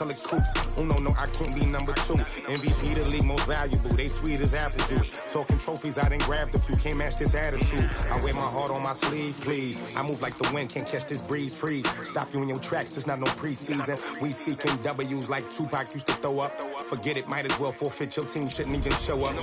color coops. No, I can't be number 2. MVP the league most valuable. They sweet as apple juice. Talking trophies, I done grabbed a few. Can't match this attitude. I wear my heart on my sleeve, please. I move like the wind, can't catch this breeze. Freeze. Stop you in your tracks. There's not no preseason. We seeking W's like Tupac used to throw up. Forget it, might as well forfeit. Your team shouldn't even show up.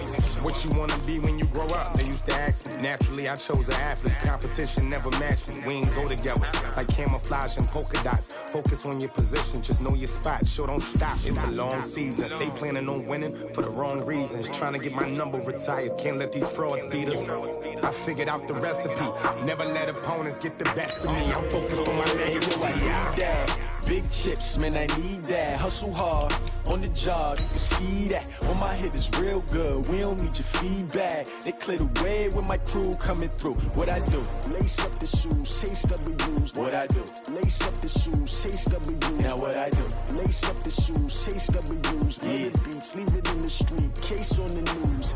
What you wanna be when you grow up? They used to ask me. Naturally, I chose an athlete. Competition never matched me. We ain't go together like camouflage and polka dots. Focus on your position. Just know your spot. Sure, don't stop. It's a long season. They planning on winning for the wrong reasons. Trying to get my number retired. Can't let these frauds beat us. I figured out the recipe. Never let opponents get the best of me. I'm focused on my legacy. Big chips, man, I need that. Hustle hard on the job, you can see that. On my head is real good, we don't need your feedback. They clear the way with my crew coming through. What I do? Lace up the shoes, chase W's. What I do? Lace up the shoes, chase W's. Now what I do? Lace up the shoes, chase W's. Yeah. The beats, leave it in the street, case on the news.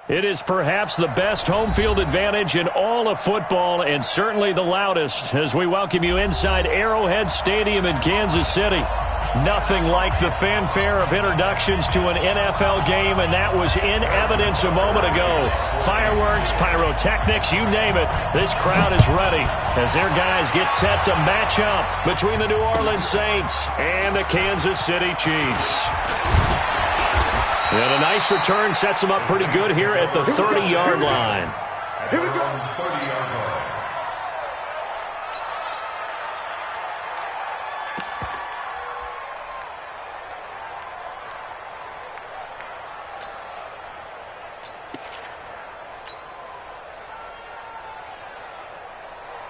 It is perhaps the best home field advantage in all of football, and certainly the loudest, as we welcome you inside Arrowhead Stadium in Kansas City. Nothing like the fanfare of introductions to an NFL game, and that was in evidence a moment ago. Fireworks, pyrotechnics, you name it. This crowd is ready as their guys get set to match up between the New Orleans Saints and the Kansas City Chiefs. And a nice return sets them up pretty good here at the 30-yard line. Here we go. 30-yard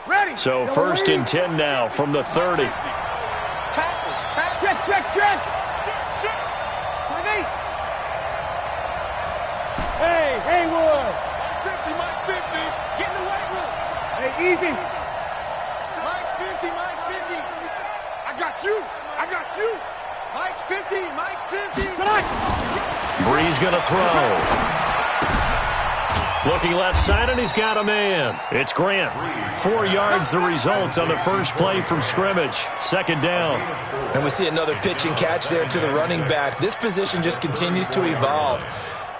line. Ready. So first and 10 now from the 30. Tackles. Check. Hey, Haywood. Mike's 50. Get in the weight room. Hey, easy. Mike's 50. I got you. Mike's 50. Breeze going to throw. Looking left side, and he's got a man. It's Grant. 4 yards the result on the first play from scrimmage. Second down. And we see another pitch and catch there to the running back. This position just continues to evolve.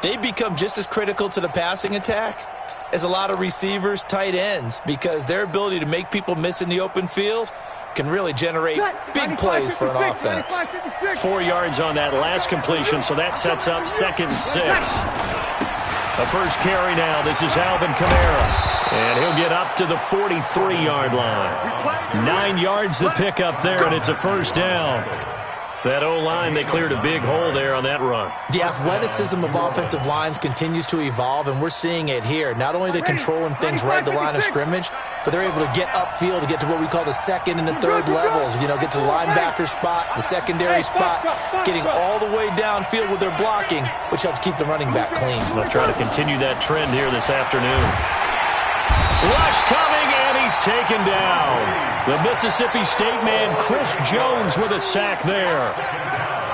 They become just as critical to the passing attack as a lot of receivers, tight ends, because their ability to make people miss in the open field can really generate big plays for an offense. 4 yards on that last completion, so that sets up 2nd and 6. The first carry now. This is Alvin Kamara. And he'll get up to the 43-yard line. 9 yards to pick up there, and it's a first down. That O-line, they cleared a big hole there on that run. The athleticism of offensive lines continues to evolve, and we're seeing it here. Not only are they controlling things right at the line of scrimmage, but they're able to get upfield to get to what we call the second and the third levels. You know, get to the linebacker spot, the secondary spot, getting all the way downfield with their blocking, which helps keep the running back clean. They'll try to continue that trend here this afternoon. Rush coming, and he's taken down. The Mississippi State man, Chris Jones, with a sack there.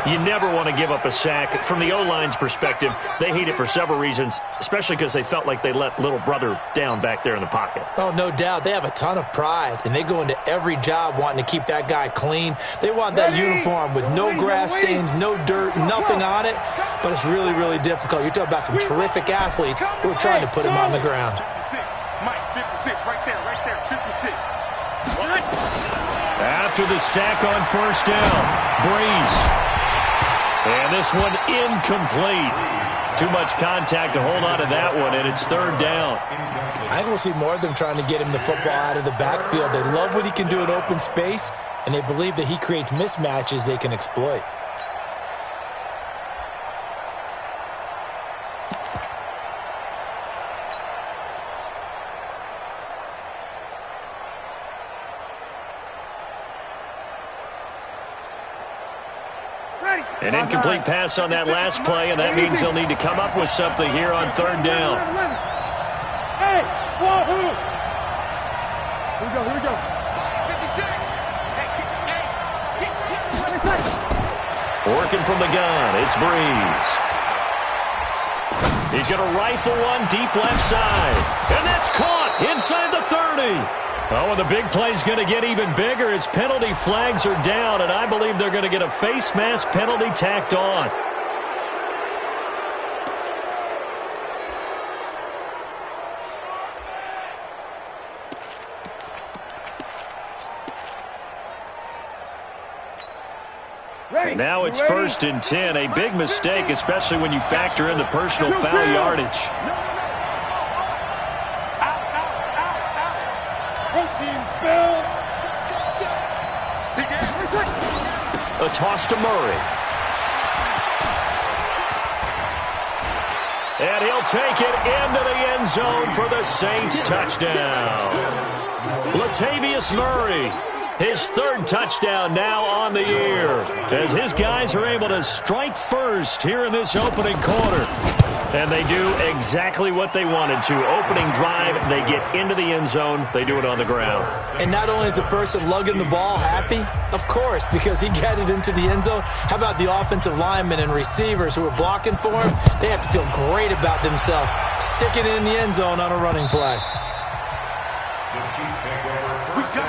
You never want to give up a sack. From the O-line's perspective, they hate it for several reasons, especially because they felt like they let little brother down back there in the pocket. Oh, no doubt. They have a ton of pride, and they go into every job wanting to keep that guy clean. They want that uniform with no grass stains, no dirt, nothing on it, but it's really, really difficult. You're talking about some terrific athletes who are trying to put him on the ground. Mike, 56, right there, 56. After the sack on first down, Breeze. And this one incomplete. Too much contact to hold on to that one, and it's third down. I think we'll see more of them trying to get him the football out of the backfield. They love what he can do in open space, and they believe that he creates mismatches they can exploit. An incomplete pass on that last play, and that means they'll need to come up with something here on third down. Hey, wahoo! Here we go. 56. Working from the gun, it's Breeze. He's going to rifle one deep left side. And that's caught inside the 30. Oh, and the big play's going to get even bigger as penalty flags are down, and I believe they're going to get a face mask penalty tacked on. Now it's 1st and 10, a big mistake, especially when you factor in the personal foul yardage. A toss to Murray. And he'll take it into the end zone for the Saints touchdown. Latavius Murray. His 3rd touchdown now on the year as his guys are able to strike first here in this opening quarter. And they do exactly what they wanted to. Opening drive, they get into the end zone. They do it on the ground. And not only is the person lugging the ball happy, of course, because he got it into the end zone. How about the offensive linemen and receivers who are blocking for him? They have to feel great about themselves, sticking it in the end zone on a running play. The Chiefs take over first and 10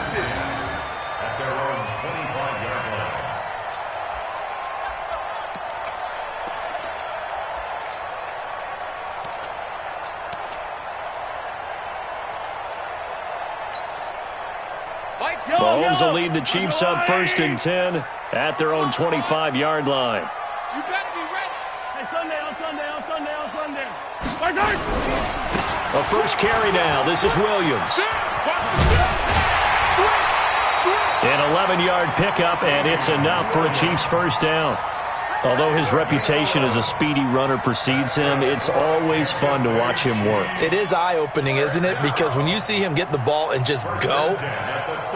at their own 25-yard line. Mahomes will lead the Chiefs up 1st and 10 at their own 25-yard line. You better be ready. Hey, Sunday. A first carry now. This is Williams. An 11-yard pickup, and it's enough for a Chiefs first down. Although his reputation as a speedy runner precedes him, it's always fun to watch him work. It is eye-opening, isn't it? Because when you see him get the ball and just go,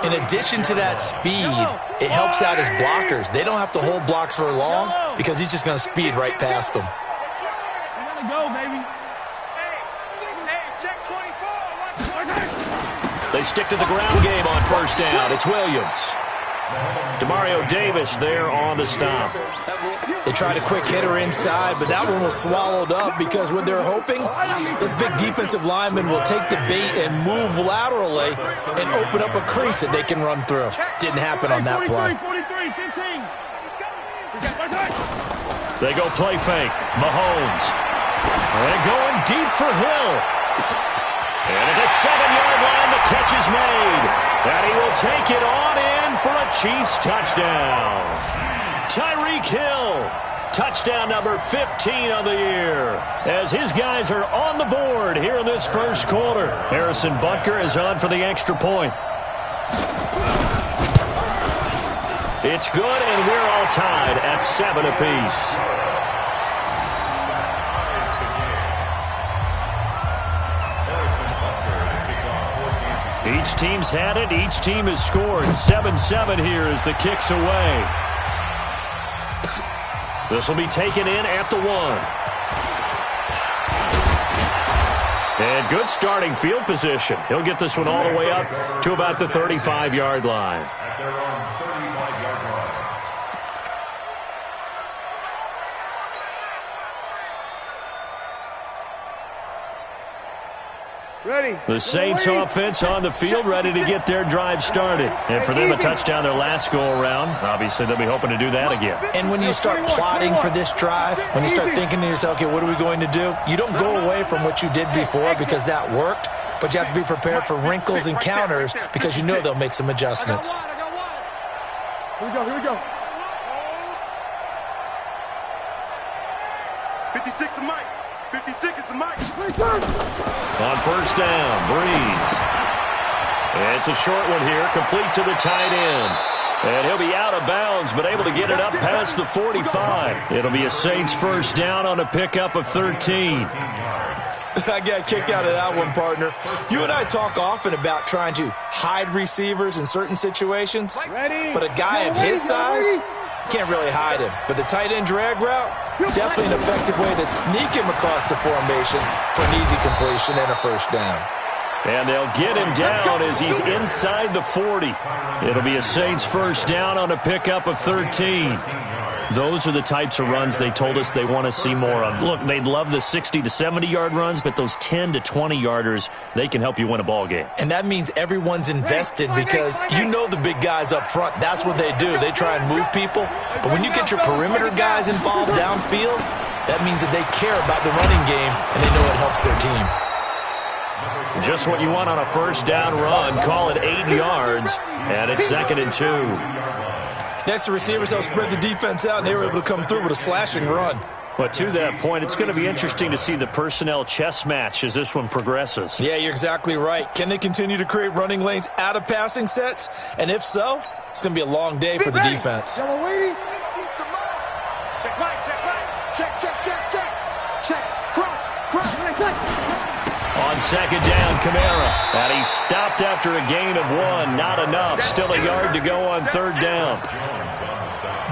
in addition to that speed, it helps out his blockers. They don't have to hold blocks for long because he's just going to speed right past them. You gotta go, baby. Hey, check 24. They stick to the ground game on first down. It's Williams. Demario Davis there on the stop. They tried a quick hitter inside, but that one was swallowed up because what they're hoping, this big defensive lineman will take the bait and move laterally and open up a crease that they can run through. Didn't happen on that play. 43, 15. They go play fake. Mahomes. And going deep for Hill. And at the 7-yard line, the catch is made. And he will take it on in for a Chiefs touchdown. Tyreek Hill, touchdown number 15 of the year, as his guys are on the board here in this first quarter. Harrison Butker is on for the extra point. It's good, and we're all tied at 7 apiece. Each team's had it. Each team has scored. 7-7 here as the kick's away. This will be taken in at the 1. And good starting field position. He'll get this one all the way up to about the 35-yard line. At their own 35-yard line. Ready. The Saints offense on the field, ready to get their drive started. And for them, a touchdown their last go-around. Obviously, they'll be hoping to do that again. And when you start plotting for this drive, when you start thinking to yourself, okay, what are we going to do? You don't go away from what you did before because that worked, but you have to be prepared for wrinkles and counters because you know they'll make some adjustments. Here we go. 56 is Mike. 56 is the Mike. On first down, Breeze. It's a short one here, complete to the tight end. And he'll be out of bounds, but able to get it up past the 45. It'll be a Saints first down on a pickup of 13. I got a kick out of that one, partner. You and I talk often about trying to hide receivers in certain situations, but a guy of his size, can't really hide him. But the tight end drag route, definitely an effective way to sneak him across the formation for an easy completion and a first down. And they'll get him down as he's inside the 40. It'll be a Saints first down on a pickup of 13. Those are the types of runs they told us they want to see more of. Look, they'd love the 60 to 70-yard runs, but those 10 to 20-yarders, they can help you win a ball game. And that means everyone's invested because you know the big guys up front. That's what they do. They try and move people. But when you get your perimeter guys involved downfield, that means that they care about the running game and they know it helps their team. Just what you want on a first down run. Call it 8 yards, and it's 2nd and 2. Next, the receivers help spread the defense out, and they were able to come through with a slashing run. But to that point, it's going to be interesting to see the personnel chess match as this one progresses. Yeah, you're exactly right. Can they continue to create running lanes out of passing sets? And if so, it's going to be a long day for the defense. Check right, check right. Check, crouch. On 2nd down, Kamara. And he stopped after a gain of 1. Not enough. Still a yard to go on 3rd down.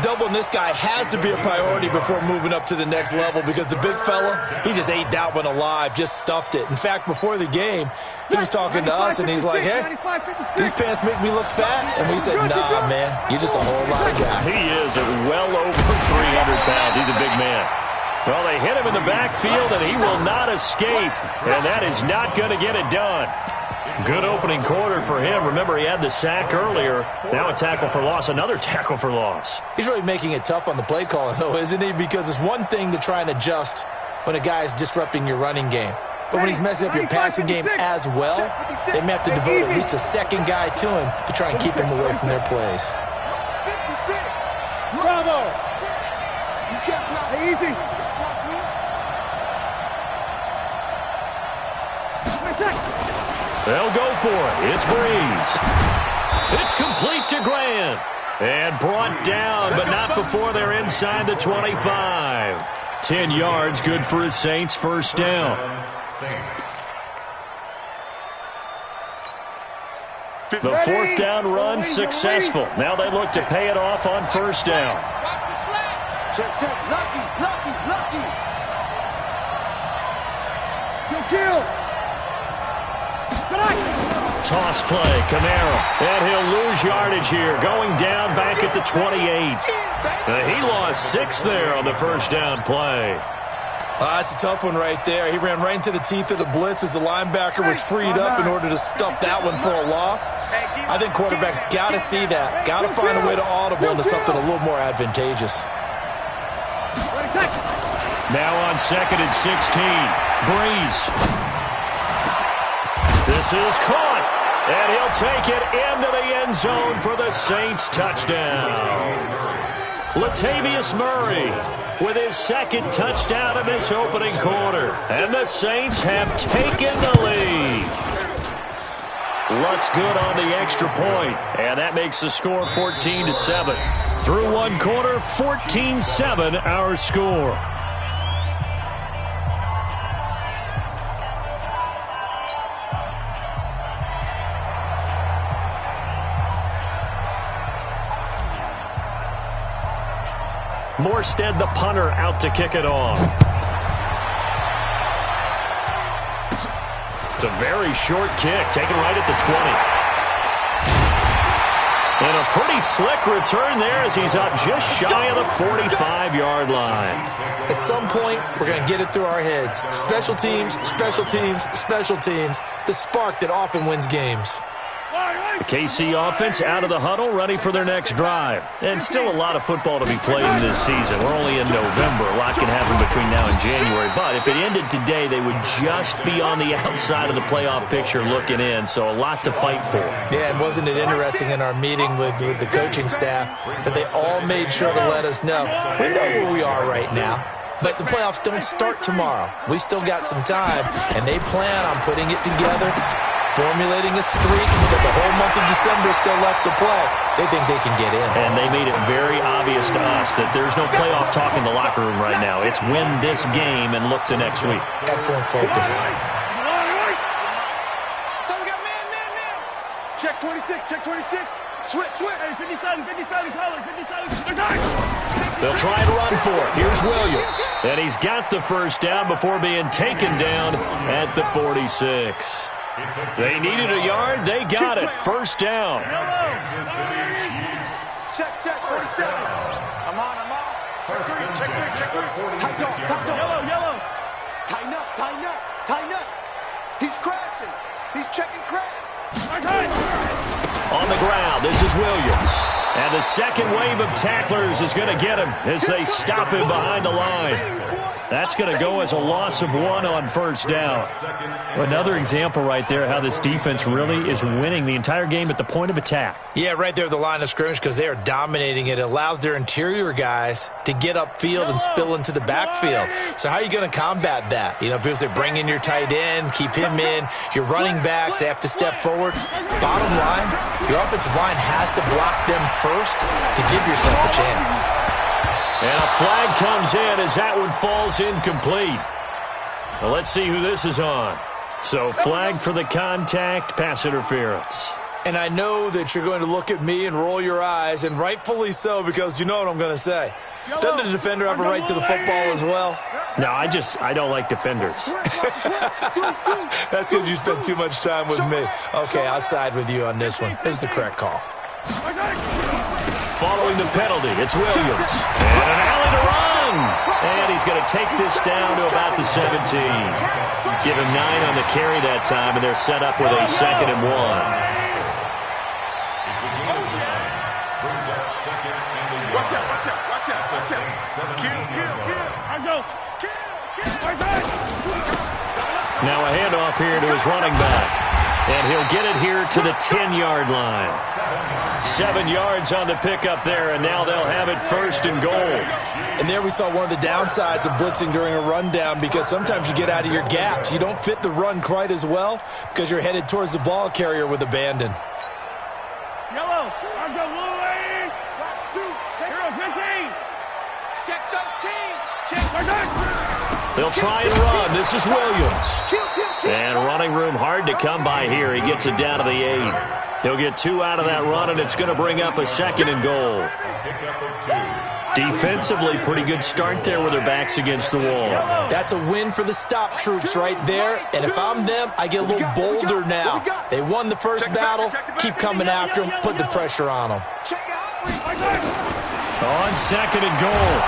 Doubling this guy has to be a priority before moving up to the next level because the big fella, he just ate that one alive, just stuffed it. In fact, before the game, he was talking to us, and he's like, hey, these pants make me look fat. And we said, nah, man, you're just a whole lot of guy. He is at well over 300 pounds. He's a big man. Well, they hit him in the backfield, and he will not escape. And that is not going to get it done. Good opening quarter for him. Remember, he had the sack earlier. Now a tackle for loss, another tackle for loss. He's really making it tough on the play caller, though, isn't he? Because it's one thing to try and adjust when a guy is disrupting your running game. But when he's messing up your passing game as well, they may have to devote at least a second guy to him to try and keep him away from their plays. 56. Bravo. You can't block. Easy. They'll go for it. It's Breeze. It's complete to Grant. And brought down, but not before they're inside the 25. 10 yards, good for a Saints first down. The 4th down run successful. Now they look to pay it off on first down. Check. Lucky. Kill. Toss play, Kamara. And he'll lose yardage here. Going down back at the 28. He lost 6 there on the first down play. That's a tough one right there. He ran right into the teeth of the blitz as the linebacker was freed up in order to stuff that one for a loss. I think quarterbacks got to see that. Got to find a way to audible into something a little more advantageous. Now on 2nd and 16. Breeze. This is caught, and he'll take it into the end zone for the Saints touchdown. Latavius Murray with his 2nd touchdown of this opening quarter, and the Saints have taken the lead. Looks good on the extra point, and that makes the score 14-7. Through one quarter, 14-7 our score. Morstead, the punter, out to kick it off. It's a very short kick, taken right at the 20. And a pretty slick return there as he's up just shy of the 45-yard line. At some point, we're going to get it through our heads. Special teams, special teams, special teams. The spark that often wins games. The KC offense out of the huddle, ready for their next drive. And still a lot of football to be played in this season. We're only in November. A lot can happen between now and January. But if it ended today, they would just be on the outside of the playoff picture looking in. So a lot to fight for. Yeah, and wasn't it interesting in our meeting with the coaching staff that they all made sure to let us know, we know where we are right now. But the playoffs don't start tomorrow. We still got some time, and they plan on putting it together, formulating a streak. We've got the whole month of December still left to play. They think they can get in. And they made it very obvious to us that there's no playoff talk in the locker room right now. It's win this game and look to next week. Excellent focus. So we got man. Check 26. Switch. Hey, 57, color, 57. They'll try and run for it. Here's Williams. And he's got the first down before being taken down at the 46. They needed a yard. They got it. First down. Check, first down. I'm on. Check three. Yellow. Tighten up. He's crashing. He's checking crash. On the ground, this is Williams. And the second wave of tacklers is going to get him as they stop him behind the line. That's going to go as a loss of 1 on first down. Another example right there how this defense really is winning the entire game at the point of attack. Yeah, right there at the line of scrimmage because they are dominating it. It allows their interior guys to get upfield and spill into the backfield. So how are you going to combat that? You know, because they bring in your tight end, keep him in. Your running backs, they have to step forward. Bottom line, your offensive line has to block them first to give yourself a chance. And a flag comes in as that one falls incomplete. Well, let's see who this is on. So flag for the contact, pass interference. And I know that you're going to look at me and roll your eyes, and rightfully so, because you know what I'm going to say. Doesn't the defender have a right to the football as well? No, I don't like defenders. That's because you spend too much time with me. Okay, I'll side with you on this one. This is the correct call. Following the penalty, it's Williams. And an alley to run. And he's going to take this down to about the 17. Give him 9 on the carry that time, and they're set up with a 2nd and 1. Watch out. Now a handoff here to his running back. And he'll get it here to the 10-yard line. 7 yards on the pickup there, and now they'll have it 1st and goal. And there we saw one of the downsides of blitzing during a rundown because sometimes you get out of your gaps. You don't fit the run quite as well because you're headed towards the ball carrier with abandon. Yellow. Let's go, Louis. Watch 2. Hero 15. Check 13. Check. They'll try and run. This is Williams. And running room hard to come by here. He gets it down to the 8. He'll get 2 out of that run, and it's going to bring up a 2nd and goal. Defensively, pretty good start there with their backs against the wall. That's a win for the stop troops right there. And if I'm them, I get a little bolder now. They won the first battle. Keep coming after them. Put the pressure on them. On 2nd and goal,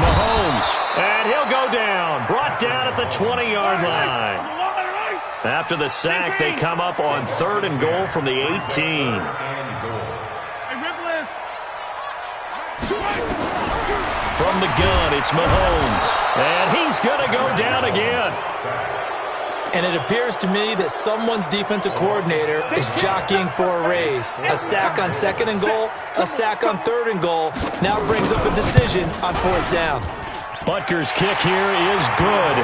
Mahomes. And he'll go down. Brought down at the 20-yard line. After the sack, they come up on 3rd and goal from the 18. From the gun, it's Mahomes. And he's going to go down again. And it appears to me that someone's defensive coordinator is jockeying for a raise. A sack on 2nd and goal, a sack on 3rd and goal. Now brings up a decision on 4th down. Butker's kick here is good.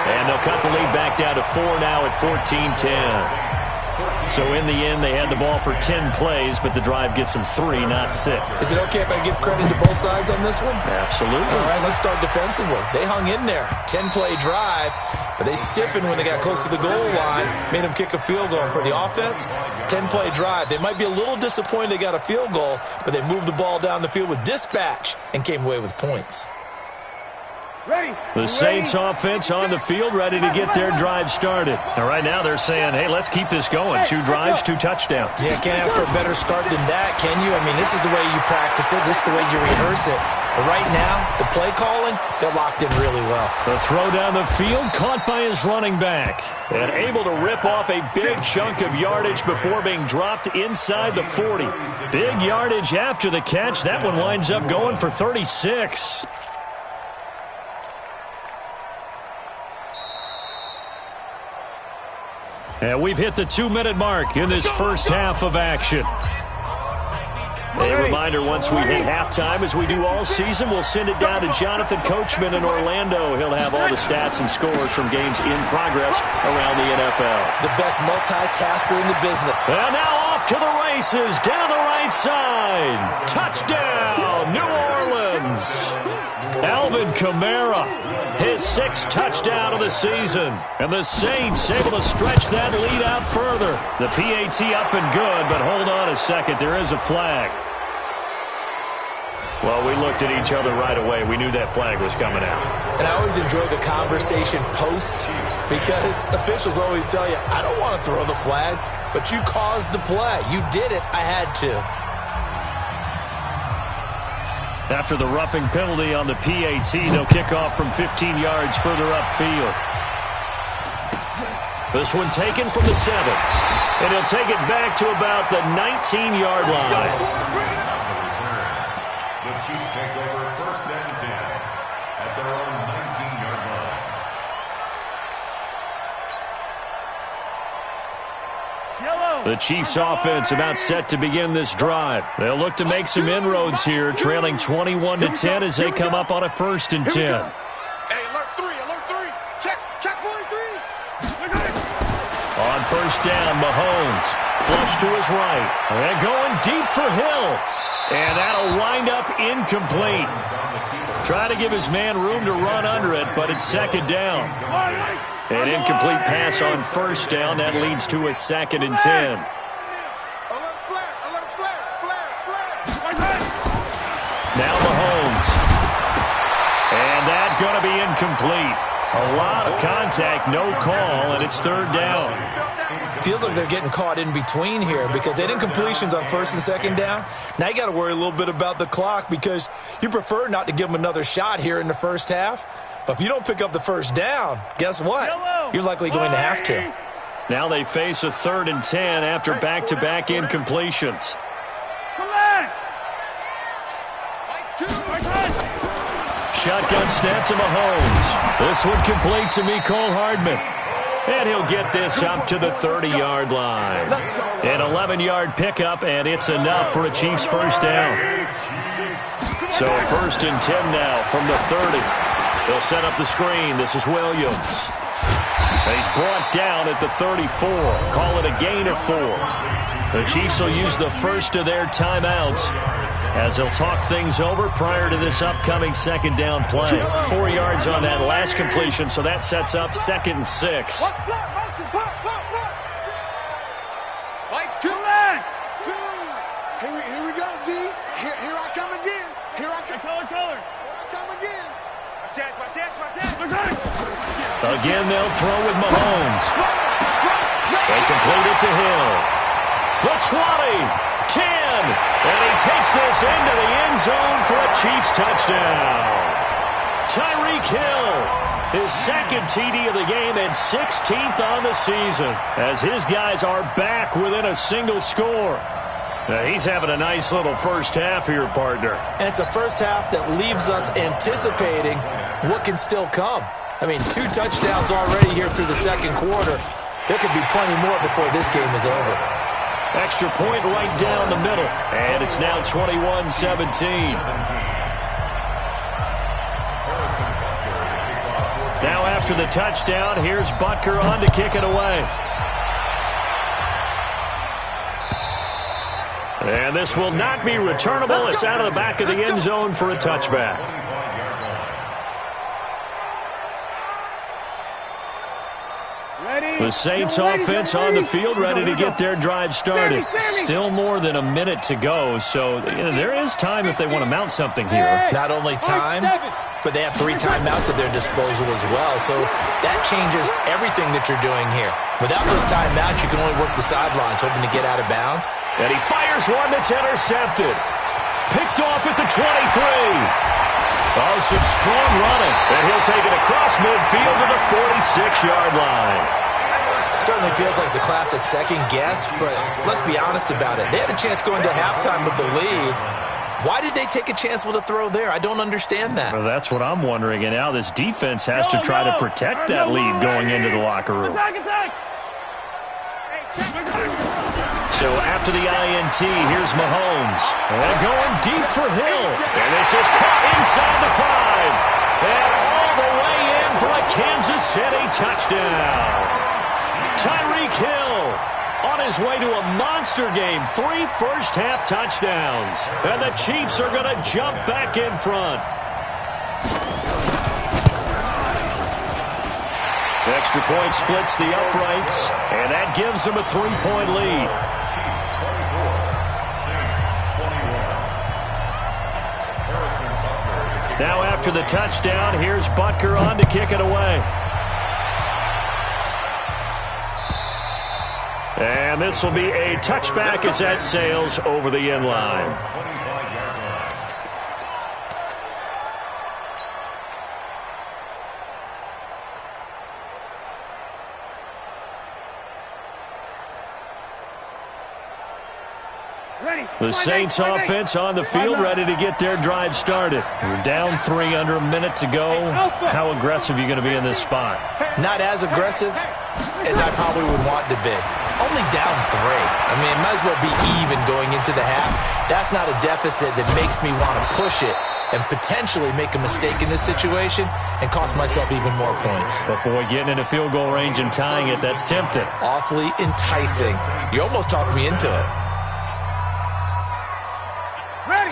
And they'll cut the lead back down to 4 now at 14-10. So in the end, they had the ball for 10 plays, but the drive gets them 3, not 6. Is it okay if I give credit to both sides on this one? Absolutely. All right, let's start defensively. They hung in there. 10-play drive, but they stiffened when they got close to the goal line, made them kick a field goal. For the offense, 10-play drive. They might be a little disappointed they got a field goal, but they moved the ball down the field with dispatch and came away with points. The Saints offense on the field, ready to get their drive started. And right now they're saying, hey, let's keep this going. 2 drives, 2 touchdowns. Yeah, can't ask for a better start than that, can you? I mean, this is the way you practice it. This is the way you rehearse it. But right now, the play calling, they're locked in really well. The throw down the field, caught by his running back. And able to rip off a big chunk of yardage before being dropped inside the 40. Big yardage after the catch. That one winds up going for 36. And we've hit the 2-minute mark in this first half of action. A reminder, once we hit halftime, as we do all season, we'll send it down to Jonathan Coachman in Orlando. He'll have all the stats and scores from games in progress around the NFL. The best multitasker in the business. And now off to the races, down the right side. Touchdown, New Orleans. Alvin Kamara his 6th touchdown of the season. And the Saints able to stretch that lead out further. The PAT up and good, but hold on a second. There is a flag. Well, we looked at each other right away. We knew that flag was coming out. And I always enjoy the conversation post because officials always tell you, I don't want to throw the flag, but you caused the play. You did it. I had to. After the roughing penalty on the PAT, they'll kick off from 15 yards further upfield. This one taken from the 7. And he'll take it back to about the 19-yard line. The Chiefs take over 1st and 10 at their own 19-yard line. The Chiefs offense about set to begin this drive. They'll look to make some inroads here, trailing 21-10 as they come up on a 1st and 10. Hey, alert 3, alert 3. Check 43. On 1st down, Mahomes. Flush to his right. And going deep for Hill. And that'll wind up incomplete. Try to give his man room to run under it, but it's 2nd down. An incomplete pass on 1st down. That leads to a 2nd and 10. Now Mahomes. And that's going to be incomplete. A lot of contact, no call, and it's 3rd down. Feels like they're getting caught in between here because they did incompletions on 1st and 2nd down. Now you got to worry a little bit about the clock because you prefer not to give them another shot here in the 1st half. But if you don't pick up the 1st down, guess what? You're likely going to have to. Now they face a 3rd and 10 after back-to-back incompletions. Shotgun snap to Mahomes. This one complete to Mecole Hardman. And he'll get this up to the 30-yard line. An 11-yard pickup, and it's enough for a Chiefs 1st down. So 1st and 10 now from the 30. They'll set up the screen. This is Williams. And he's brought down at the 34. Call it a gain of 4. The Chiefs will use the first of their timeouts as they'll talk things over prior to this upcoming 2nd down play. 4 yards on that last completion, so that sets up 2nd and 6. Here we go, D. Here I come again. Here I come again. Again, they'll throw with Mahomes. They complete it to Hill. The 20, 10, and he takes this into the end zone for a Chiefs touchdown. Tyreek Hill, his 2nd TD of the game and 16th on the season, as his guys are back within a single score. Now, he's having a nice little 1st half here, partner. And it's a 1st half that leaves us anticipating what can still come. I mean, 2 touchdowns already here through the 2nd quarter. There could be plenty more before this game is over. Extra point right down the middle. And it's now 21-17. Now after the touchdown, here's Butker on to kick it away. And this will not be returnable. It's out of the back of the end zone for a touchback. The Saints offense on the field ready to get their drive started. Still more than a minute to go, so there is time if they want to mount something here. Not only time, but they have 3 timeouts at their disposal as well, so that changes everything that you're doing here. Without those timeouts, you can only work the sidelines, hoping to get out of bounds. And he fires one that's intercepted. Picked off at the 23. Oh, some strong running. And he'll take it across midfield to the 46-yard line. Certainly feels like the classic second guess, but let's be honest about it. They had a chance going to halftime with the lead. Why did they take a chance with a throw there? I don't understand that. Well, that's what I'm wondering, and now this defense has to try to protect that lead going into the locker room. So after the INT, here's Mahomes. And going deep for Hill. And this is caught inside the 5. And all the way in for a Kansas City touchdown. Tyreek Hill on his way to a monster game. 3 first-half touchdowns. And the Chiefs are going to jump back in front. Extra point splits the uprights, and that gives them a 3-point lead. Chiefs 24, Saints 21. Now after the touchdown, here's Butker on to kick it away. And this will be a touchback as that sails over the end line. The Saints offense on the field, ready to get their drive started. We're down 3 under a minute to go. How aggressive are you going to be in this spot? Not as aggressive as I probably would want to be. Only down 3. I mean, it might as well be even going into the half. That's not a deficit that makes me want to push it and potentially make a mistake in this situation and cost myself even more points. But, boy, getting into field goal range and tying it, that's tempting. Awfully enticing. You almost talked me into it.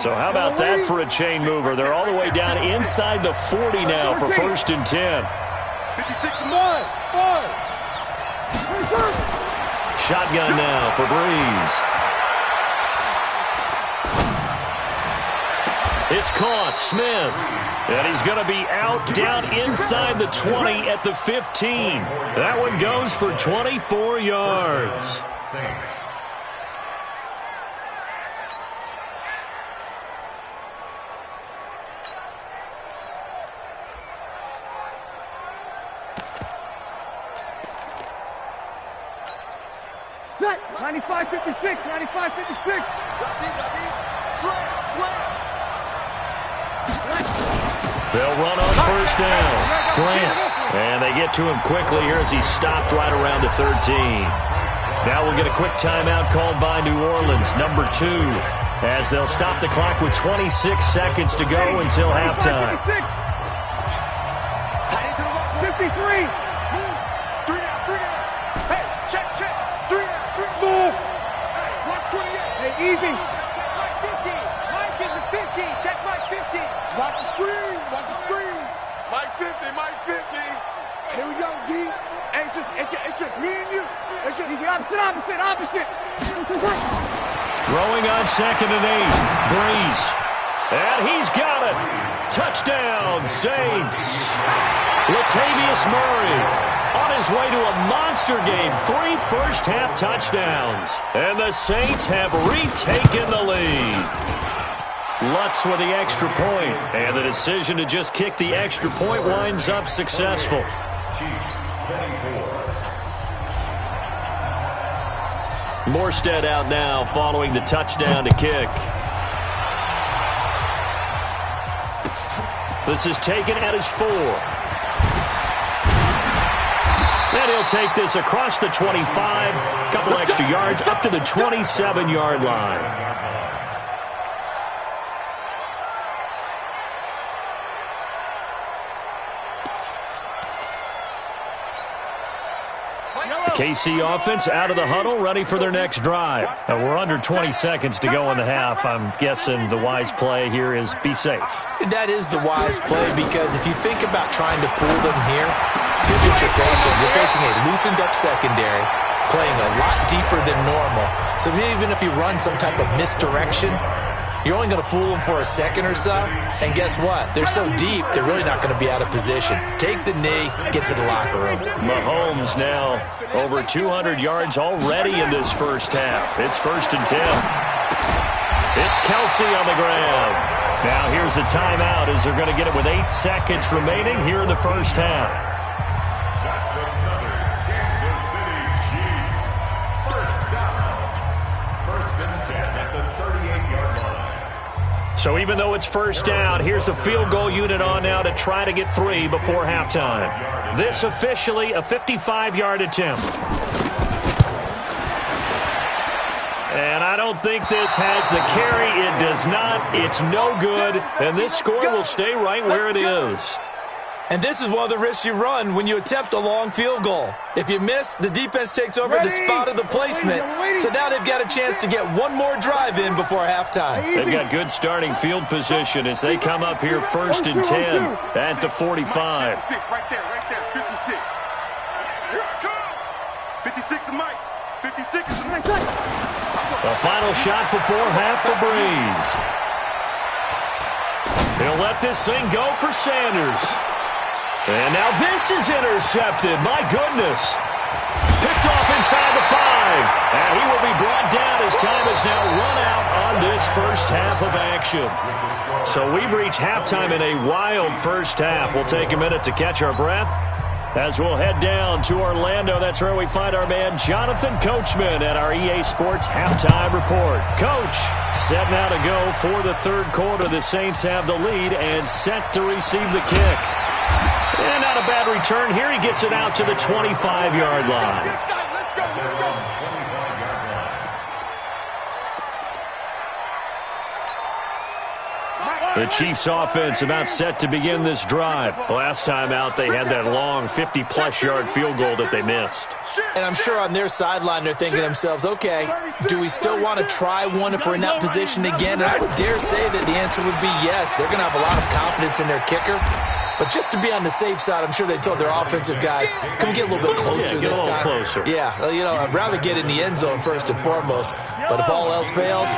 So how about that for a chain mover? They're all the way down inside the 40 now for 1st and 10. 56-1. Shotgun now for Breeze. It's caught. Smith. And he's going to be out down inside the 20 at the 15. That one goes for 24 yards. Saints. Set. 95-56. 95-56. They'll run on 1st down. Grant. And they get to him quickly here as he stopped right around the 13. Now we'll get a quick timeout called by New Orleans, number 2, as they'll stop the clock with 26 seconds to go until halftime. 53. Easy. Check mark 50. Mike is a 50. Check mark 50. Watch the screen. Watch the screen. Mike's 50. Mike's 50. Here we go, D. Hey, it's just me and you. It's just easy. Opposite. Throwing on 2nd and 8. Breeze. And he's got it. Touchdown, Saints. Latavius Murray on his way to a monster game. 3 first-half touchdowns. And the Saints have retaken the lead. Lutz with the extra point. And the decision to just kick the extra point winds up successful. Chiefs 24. Morstead out now following the touchdown to kick. This is taken at his 4. And he'll take this across the 25. Couple extra yards up to the 27-yard line. KC offense out of the huddle, ready for their next drive. We're under 20 seconds to go in the half. I'm guessing the wise play here is be safe. That is the wise play, because if you think about trying to fool them here, here's what you're facing. You're facing a loosened up secondary, playing a lot deeper than normal. So even if you run some type of misdirection, you're only going to fool them for a second or so. And guess what? They're so deep, they're really not going to be out of position. Take the knee, get to the locker room. Mahomes now over 200 yards already in this first half. It's 1st and 10. It's Kelsey on the ground. Now here's a timeout as they're going to get it with 8 seconds remaining here in the first half. That's another Kansas City Chiefs. First down. 1st and 10 at the 38-yard line. So even though it's first down, here's the field goal unit on now to try to get 3 before halftime. This officially a 55-yard attempt. And I don't think this has the carry. It does not. It's no good. And this score will stay right where it is. And this is one of the risks you run when you attempt a long field goal. If you miss, the defense takes over the spot of the placement. So now they've got a chance to get one more drive in before halftime. They've got good starting field position as they come up here 1st and 10 at the 45. Right there, 56. 56 to Mike. 56 to Mike. The final shot before half for Breeze. He'll let this thing go for Sanders. And now this is intercepted. My goodness. Picked off inside the 5. And he will be brought down as time has now run out on this first half of action. So we've reached halftime in a wild first half. We'll take a minute to catch our breath as we'll head down to Orlando. That's where we find our man Jonathan Coachman at our EA Sports Halftime Report. Coach, set now to go for the third quarter. The Saints have the lead and set to receive the kick. And not a bad return here. He gets it out to the 25-yard line. Let's go. The Chiefs offense about set to begin this drive. Last time out, they had that long 50-plus yard field goal that they missed. And I'm sure on their sideline they're thinking to themselves, okay, do we still want to try one if we're in that position again? And I would dare say that the answer would be yes. They're going to have a lot of confidence in their kicker. But just to be on the safe side, I'm sure they told their offensive guys, can we get a little bit closer this time? Closer. Yeah, you know, I'd rather get in the end zone first and foremost. But if all else fails,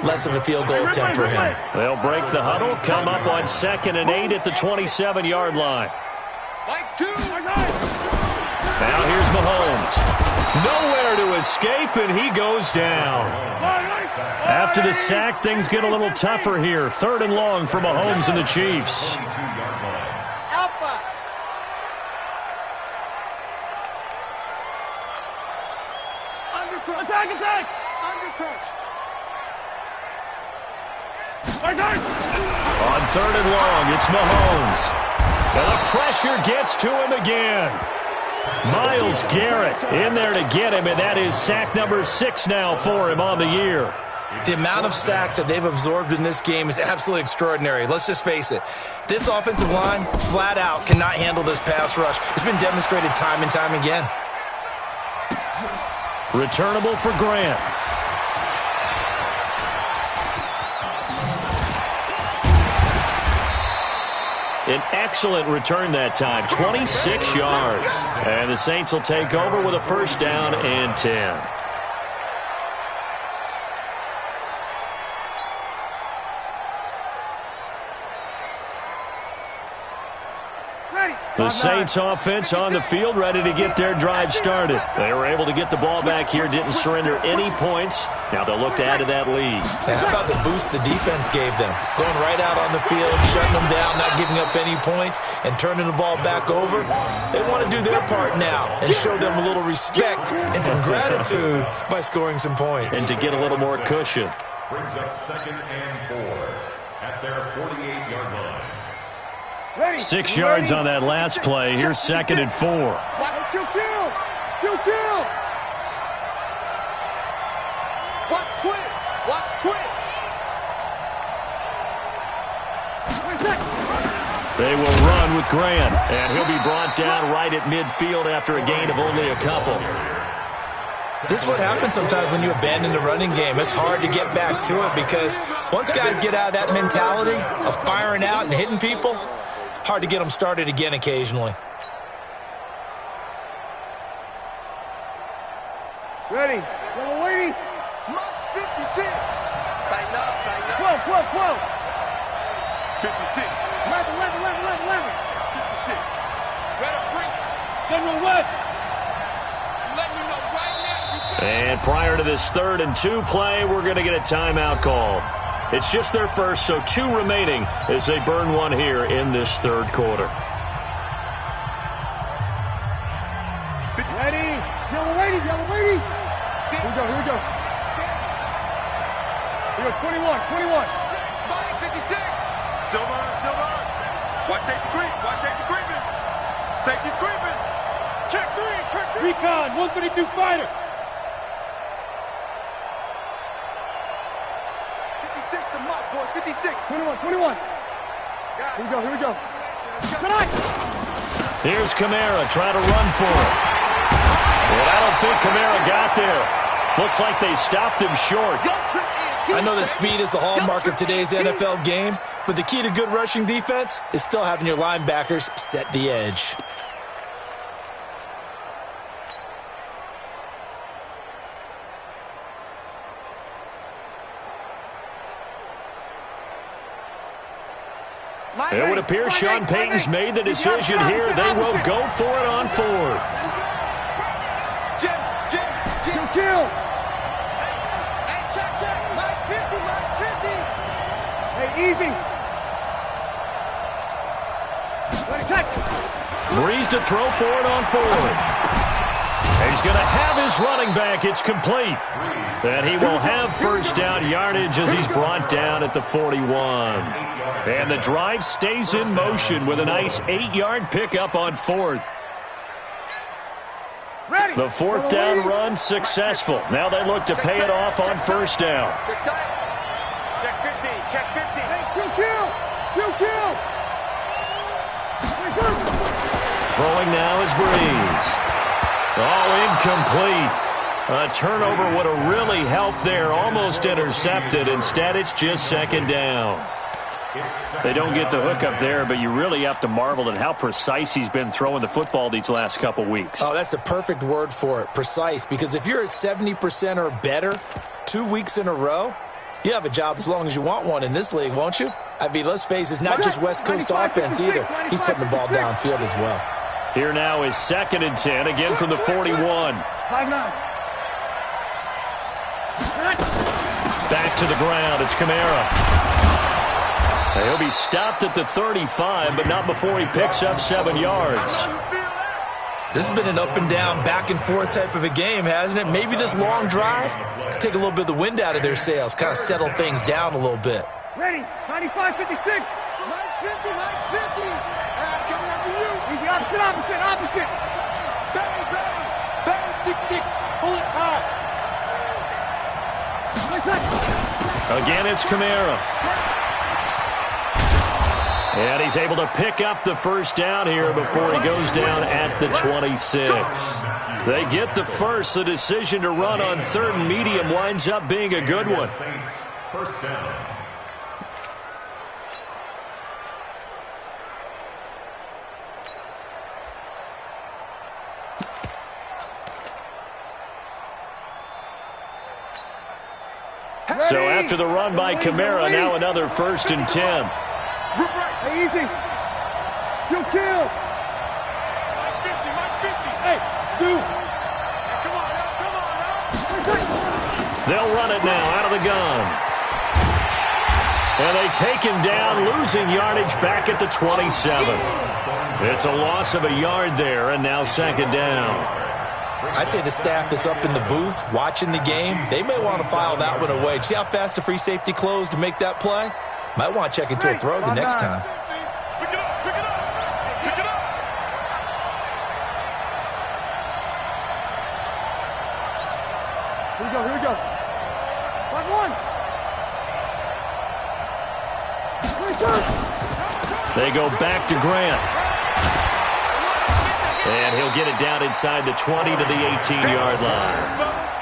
less of a field goal attempt for him. They'll break the huddle, come up on 2nd and 8 at the 27-yard line. Now here's Mahomes. Nowhere to escape, and he goes down. After the sack, things get a little tougher here. 3rd and long for Mahomes and the Chiefs. Attack! On 3rd and long, it's Mahomes. And the pressure gets to him again. Myles Garrett in there to get him, and that is sack number 6 now for him on the year. The amount of sacks that they've absorbed in this game is absolutely extraordinary. Let's just face it. This offensive line, flat out, cannot handle this pass rush. It's been demonstrated time and time again. Returnable for Grant. An excellent return that time, 26 yards. And the Saints will take over with a 1st down and 10. The Saints offense on the field, ready to get their drive started. They were able to get the ball back here, didn't surrender any points. Now they'll look to add to that lead. Hey, how about the boost the defense gave them? Going right out on the field, shutting them down, not giving up any points, and turning the ball back over. They want to do their part now and show them a little respect and some gratitude by scoring some points. And to get a little more cushion. Brings up 2nd and 4 at their 48-yard line. 6 yards on that last play. Here's 2nd and 4. Watch twist. They will run with Grant, and he'll be brought down right at midfield after a gain of only a couple. This is what happens sometimes when you abandon the running game. It's hard to get back to it because once guys get out of that mentality of firing out and hitting people, hard to get them started again occasionally. Ready. Go, waiting. Marks 56. Tighten up. 12. 56. 11. 56. Better bring General West. Let me know right now. And prior to this 3rd and 2 play, we're going to get a timeout call. It's just their first, so 2 remaining as they burn one here in this 3rd quarter. Ready. Yellow waiting. Here we go. We go 21. Spike 56. Silver. Watch safety creeping. Safety's creeping. Check 3. Recon, 132 fighter. 56 to Mike, boys. 56. 21. Here we go. Tonight. Here's Kamara trying to run for it. And I don't think Kamara got there. Looks like they stopped him short. I know that speed is the hallmark of today's NFL game, but the key to good rushing defense is still having your linebackers set the edge. It would appear Sean Payton's made the decision here. They will go for it on 4th. Kill. Hey, check. Mike 50. Hey, easy. Breeze to throw for it on 4th. He's going to have his running back. It's complete. And he will have first down yardage as he's brought down at the 41. And the drive stays in motion with a nice 8-yard pickup on 4th. The 4th down run successful. Now they look to pay it off on first down. Check 50. Hey, kill. Throwing now is Breeze. Oh, incomplete. A turnover would have really helped there. Almost intercepted. Instead, it's just second down. They don't get the hook up there, but you really have to marvel at how precise he's been throwing the football these last couple weeks. Oh, that's the perfect word for it, precise. Because if you're at 70% or better 2 weeks in a row, you have a job as long as you want one in this league, won't you? I mean, let's face it, it's not just West Coast offense either. He's putting the ball downfield as well. Here now is 2nd and 10, again from the 41. 5-9. Back to the ground, it's Kamara. He'll be stopped at the 35, but not before he picks up 7 yards. This has been an up and down, back and forth type of a game, hasn't it? Maybe this long drive could take a little bit of the wind out of their sails, kind of settle things down a little bit. Ready, 95, 56. Mike's 50. Coming up to you. Easy, opposite. Bang, 6-6. Pull it hard. Again, it's Kamara. And he's able to pick up the first down here before he goes down at the 26. They get the first. The decision to run on 3rd and medium winds up being a good one. First down. So after the run by Kamara, now another 1st and 10. Hey, easy. Kill. Mike 50. Hey, shoot. Come on now. They'll run it now out of the gun. And they take him down, losing yardage back at the 27. It's a loss of a yard there, and now 2nd down. I'd say the staff that's up in the booth watching the game, they may want to file that one away. See how fast the free safety closed to make that play? Might want to check into a throw the next time. Pick it up. Here we go. 5-1. They go back to Grant. And he'll get it down inside the 20 to the 18-yard line.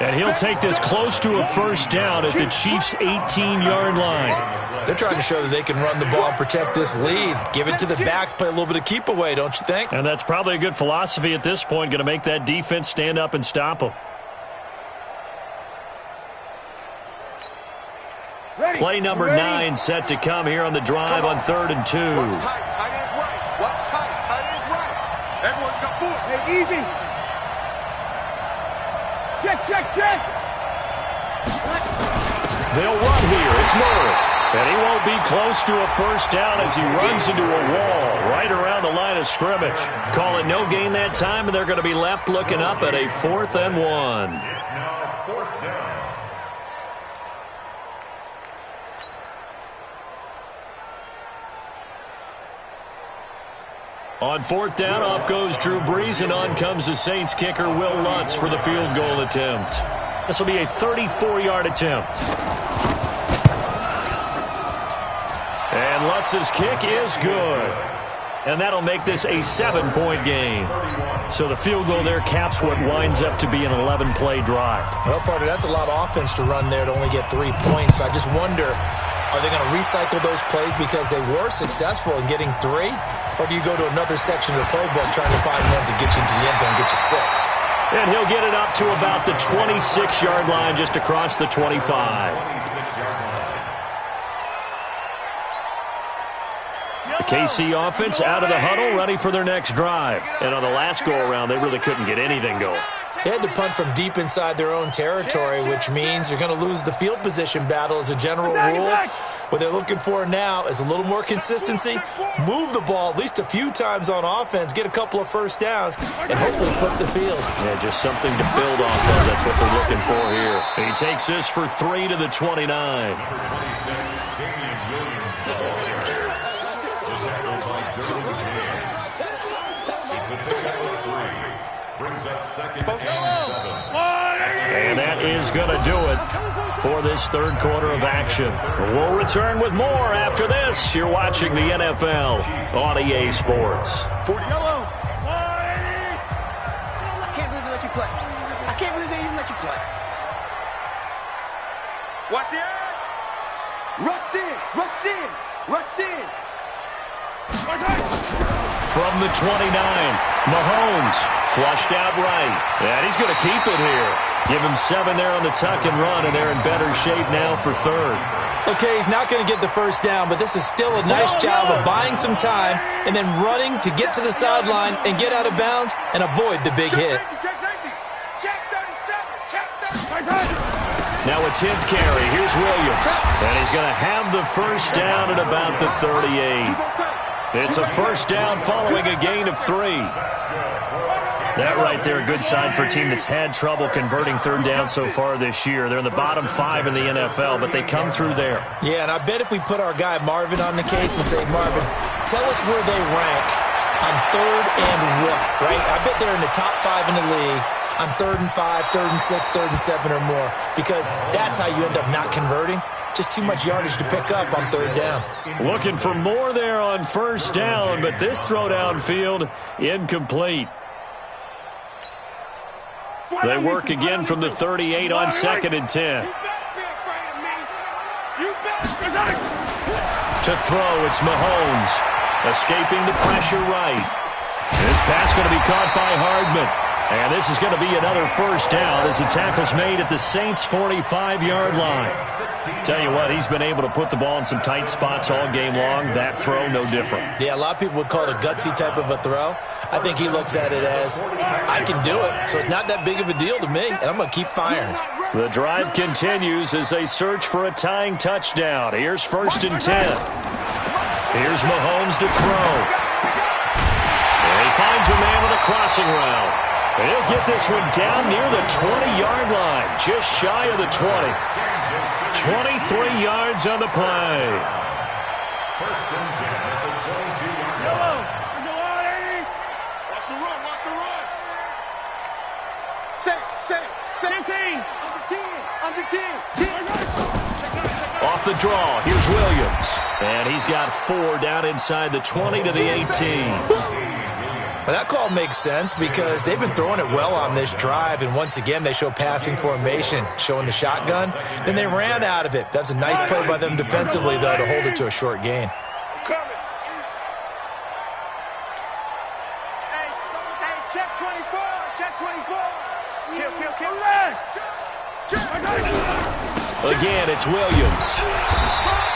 And he'll take this close to a first down at the Chiefs' 18-yard line. They're trying to show that they can run the ball and protect this lead. Give it to the backs, play a little bit of keep away, don't you think? And that's probably a good philosophy at this point, going to make that defense stand up and stop them. Play number 9 set to come here on the drive on 3rd and 2. What's tight? Tight ends right. What's tight? Tight ends right. Everyone got forward. Hey, easy. Check. They'll run here. It's Murray. And he won't be close to a first down as he runs into a wall right around the line of scrimmage. Call it no gain that time, and they're going to be left looking up at a 4th and 1. It's now 4th down. On 4th down, off goes Drew Brees, and on comes the Saints kicker, Will Lutz, for the field goal attempt. This will be a 34-yard attempt. And Lutz's kick is good. And that'll make this a 7-point game. So the field goal there caps what winds up to be an 11-play drive. Well, partner, that's a lot of offense to run there to only get 3 points. So I just wonder, are they going to recycle those plays because they were successful in getting 3? Or do you go to another section of the playbook trying to find ones that get you into the end zone and get you 6? And he'll get it up to about the 26-yard line, just across the 25. KC offense out of the huddle, ready for their next drive. And on the last go-around, they really couldn't get anything going. They had to punt from deep inside their own territory, which means you're going to lose the field position battle as a general rule. What they're looking for now is a little more consistency, move the ball at least a few times on offense, get a couple of first downs, and hopefully flip the field. Yeah, just something to build off of. That's what they're looking for here. He takes this for 3 to the 29. And that is going to do it for this third quarter of action. We'll return with more after this. You're watching the NFL on EA Sports. I can't believe they let you play. I can't believe they even let you play. Watch the ad. Rush in, rush in, rush in. From the 29, Mahomes flushed out right. And he's going to keep it here. Give him 7 there on the tuck and run, and they're in better shape now for third. Okay, he's not going to get the first down, but this is still a nice job of buying some time and then running to get to the sideline and get out of bounds and avoid the big hit. Now a 10th carry. Here's Williams. And he's going to have the first down at about the 38. It's a first down following a gain of 3. That right there, a good sign for a team that's had trouble converting third down so far this year. They're in the bottom 5 in the NFL, but they come through there. Yeah, and I bet if we put our guy Marvin on the case and say, Marvin, tell us where they rank on third and what, right? I bet they're in the top 5 in the league on 3rd and 5, 3rd and 6, 3rd and 7 or more, because that's how you end up not converting. Just too much yardage to pick up on third down. Looking for more there on first down, but this throw downfield incomplete. They work again from the 38 on 2nd and 10. To throw, it's Mahomes. Escaping the pressure right. This pass going to be caught by Hardman. And this is going to be another first down as the tackle's made at the Saints' 45-yard line. Tell you what, he's been able to put the ball in some tight spots all game long. That throw, no different. Yeah, a lot of people would call it a gutsy type of a throw. I think he looks at it as, I can do it, so it's not that big of a deal to me, and I'm going to keep firing. The drive continues as they search for a tying touchdown. Here's 1st and 10. Here's Mahomes to throw. And he finds a man with a crossing route. He'll get this one down near the 20-yard line, just shy of the 20. 23 yards on the play. 1st and 10 at the 22-yard line. Watch the run, watch the run. Set. 17. Under 10. Off the draw, here's Williams. And he's got 4 down inside the 20 to the 18. Well, that call makes sense because they've been throwing it well on this drive, and once again they show passing formation, showing the shotgun. Then they ran out of it. That's a nice play by them defensively, though, to hold it to a short gain. Hey, check 24, check 24. Kill. Again, it's Williams.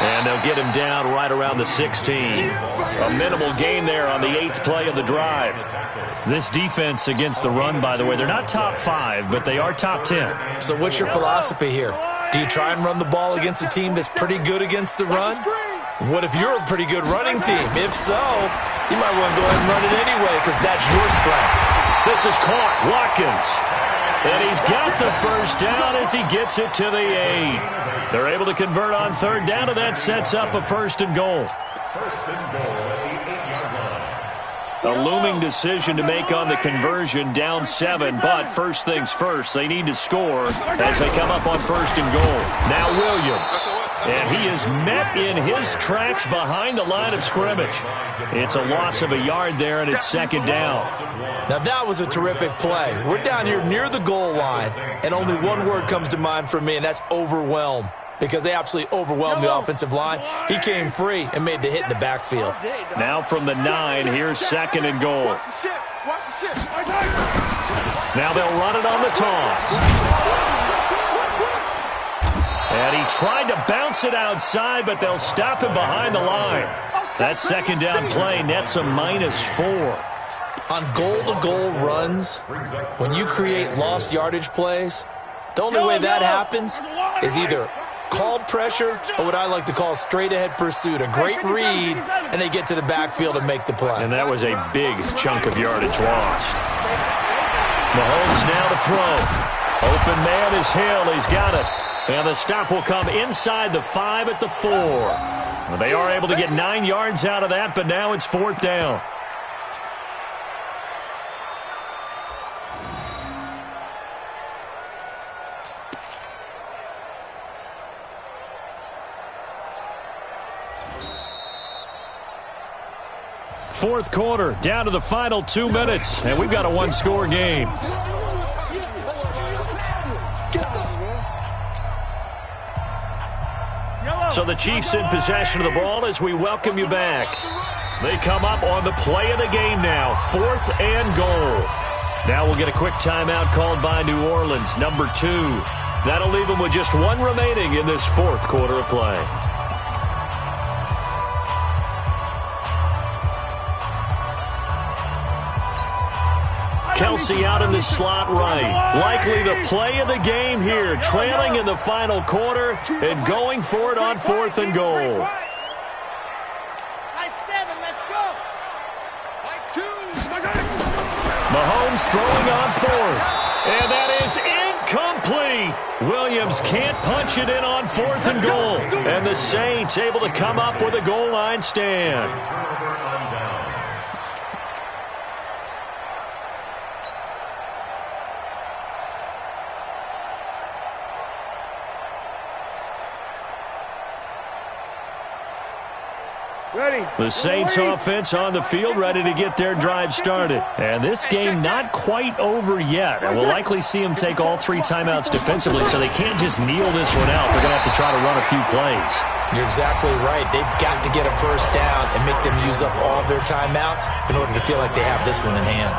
And they'll get him down right around the 16. A minimal gain there on the 8th play of the drive. This defense against the run, by the way, they're not top 5, but they are top 10. So what's your philosophy here? Do you try and run the ball against a team that's pretty good against the run? What if you're a pretty good running team? If so, you might want to go ahead and run it anyway because that's your strength. This is caught. Watkins. And he's got the first down as he gets it to the 8. They're able to convert on third down, and that sets up a 1st and goal. 1st and goal at the 8-yard line. A looming decision to make on the conversion, down 7, but first things first, they need to score as they come up on 1st and goal. Now Williams, and he is met in his tracks behind the line of scrimmage. It's a loss of a yard there, and it's 2nd down. Now that was a terrific play. We're down here near the goal line, and only one word comes to mind for me, and that's overwhelmed. Because they absolutely overwhelmed the offensive line. He came free and made the hit in the backfield. Now from the 9, here's 2nd and goal. Now they'll run it on the toss. And he tried to bounce it outside, but they'll stop him behind the line. That second down play nets a -4. On goal-to-goal runs, when you create lost yardage plays, the only way that happens is either called pressure or what I like to call straight-ahead pursuit, a great read, and they get to the backfield and make the play. And that was a big chunk of yardage lost. Mahomes now to throw. Open man is Hill. He's got it. And the stop will come inside the 5 at the 4. Well, they are able to get 9 yards out of that, but now it's 4th down. Fourth quarter, down to the final 2 minutes, and we've got a one-score game. So the Chiefs in possession of the ball as we welcome you back. They come up on the play of the game now, 4th and goal. Now we'll get a quick timeout called by New Orleans, number 2. That'll leave them with just 1 remaining in this 4th quarter of play. Kelsey out in the slot right. Likely the play of the game here, trailing in the final quarter and going for it on 4th and goal. Nice 7, let's go. Like 2. Mahomes throwing on 4th. And that is incomplete. Williams can't punch it in on 4th and goal. And the Saints able to come up with a goal line stand. The Saints offense on the field ready to get their drive started. And this game not quite over yet. And we'll likely see them take all 3 timeouts defensively, so they can't just kneel this one out. They're going to have to try to run a few plays. You're exactly right. They've got to get a first down and make them use up all of their timeouts in order to feel like they have this one in hand.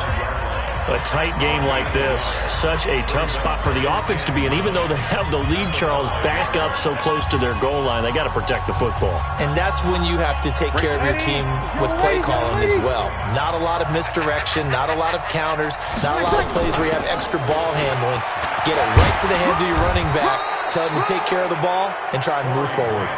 A tight game like this, such a tough spot for the offense to be in. Even though they have the lead, Charles, back up so close to their goal line, they got to protect the football. And that's when you have to take care of your team with play calling as well. Not a lot of misdirection, not a lot of counters, not a lot of plays where you have extra ball handling. Get it right to the hands of your running back, tell him to take care of the ball, and try and move forward.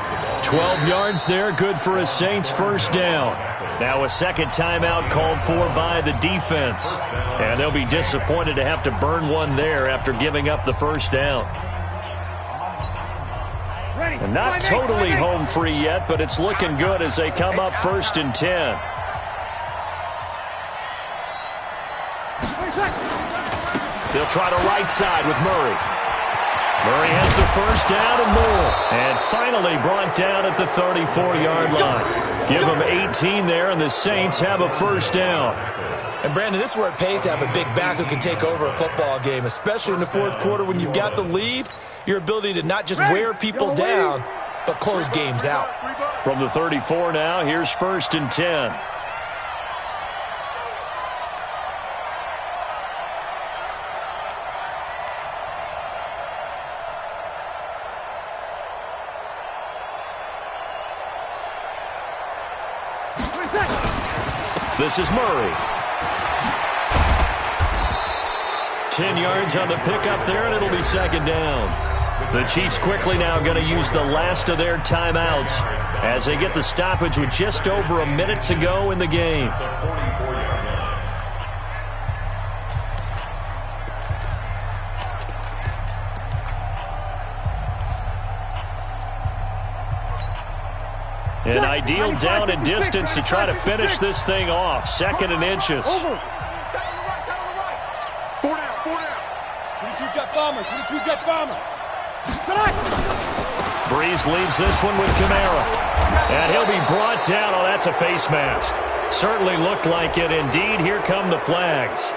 12 yards there, good for a Saints first down. Now a second timeout called for by the defense. And they'll be disappointed to have to burn one there after giving up the first down. And not totally home free yet, but it's looking good as they come up 1st and 10. They'll try to right side with Murray. Murray has the first down and more. And finally brought down at the 34-yard line. Give them 18 there, and the Saints have a first down. And, Brandon, this is where it pays to have a big back who can take over a football game, especially in the 4th quarter when you've got the lead. Your ability to not just wear people down, but close games out. From the 34 now, here's 1st and 10. This is Murray. 10 yards on the pickup there, and it'll be 2nd down. The Chiefs quickly now going to use the last of their timeouts as they get the stoppage with just over a minute to go in the game. An ideal down and distance to try to finish this thing off. 2nd and inches. 4 down. 22 jet bomber. Breeze leaves this one with Kamara. And he'll be brought down. Oh, that's a face mask. Certainly looked like it. Indeed, here come the flags.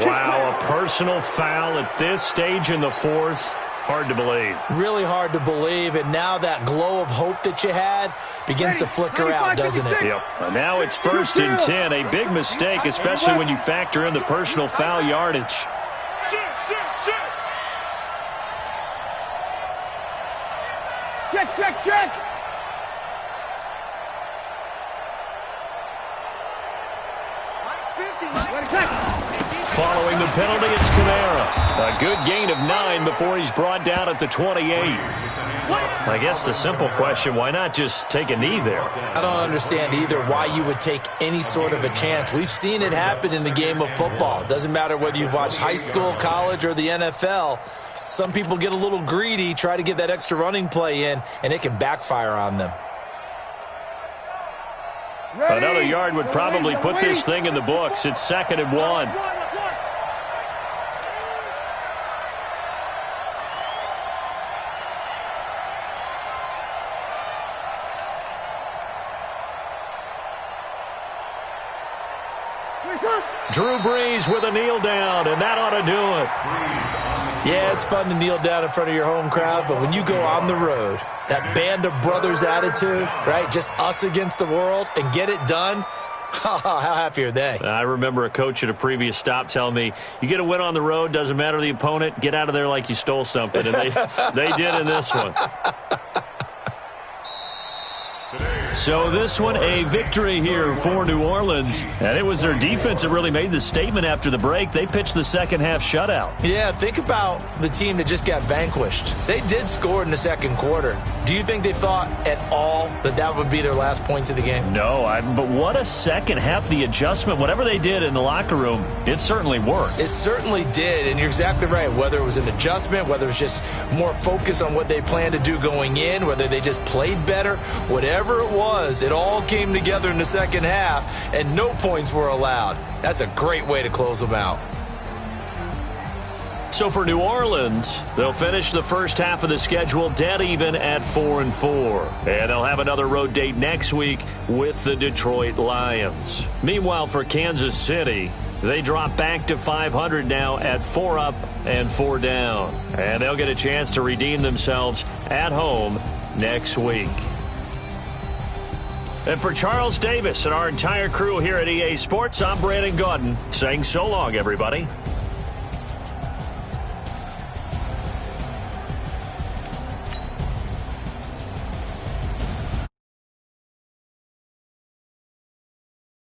Wow, a personal foul at this stage in the 4th. Hard to believe. Really hard to believe, and now that glow of hope that you had begins to flicker out, doesn't it? Yep. Now it's 1st and 10. A big mistake, especially when you factor in the personal foul yardage. Check. penalty, it's Kamara. A good gain of 9 before he's brought down at the 28. I guess the simple question, why not just take a knee there? I don't understand either why you would take any sort of a chance. We've seen it happen in the game of football. Doesn't matter whether you've watched high school, college, or the NFL. Some people get a little greedy, try to get that extra running play in, and it can backfire on them. Another yard would probably put this thing in the books. It's 2nd and 1. Drew Brees with a kneel down, and that ought to do it. Yeah, it's fun to kneel down in front of your home crowd, but when you go on the road, that band of brothers attitude, right, just us against the world, and get it done, how happy are they? I remember a coach at a previous stop telling me, you get a win on the road, doesn't matter the opponent, get out of there like you stole something, and they did in this one. So this one, a victory here for New Orleans. And it was their defense that really made the statement after the break. They pitched the second-half shutout. Yeah, think about the team that just got vanquished. They did score in the second quarter. Do you think they thought at all that that would be their last points of the game? No, but what a second half. The adjustment, whatever they did in the locker room, it certainly worked. It certainly did, and you're exactly right. Whether it was an adjustment, whether it was just more focus on what they planned to do going in, whether they just played better, whatever it was, it all came together in the second half, and no points were allowed. That's a great way to close them out. So for New Orleans, they'll finish the first half of the schedule dead even at 4-4. And they'll have another road date next week with the Detroit Lions. Meanwhile, for Kansas City, they drop back to 500 now at 4 up and 4 down. And they'll get a chance to redeem themselves at home next week. And for Charles Davis and our entire crew here at EA Sports, I'm Brandon Gaudin saying so long, everybody.